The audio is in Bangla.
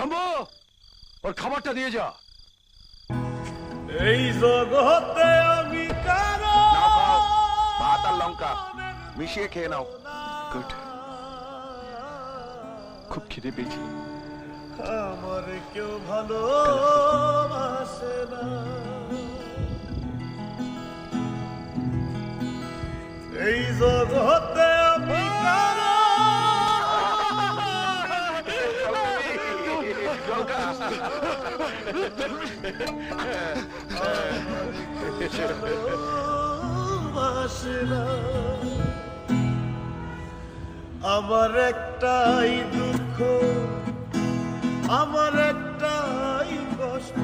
শম্ভু, ওর খাবারটা দিয়ে যা। এই জগতে আমি কারো ভাত আর লঙ্কা মিশিয়ে খেয়ে নাও। গুড, খুব খিদে পেয়েছি। আমার কেউ ভালোবাসে না, এই জগতে আমি কারো ভালোবাসে না। আমার একটাই দুঃখ, আমার একটাই কষ্ট,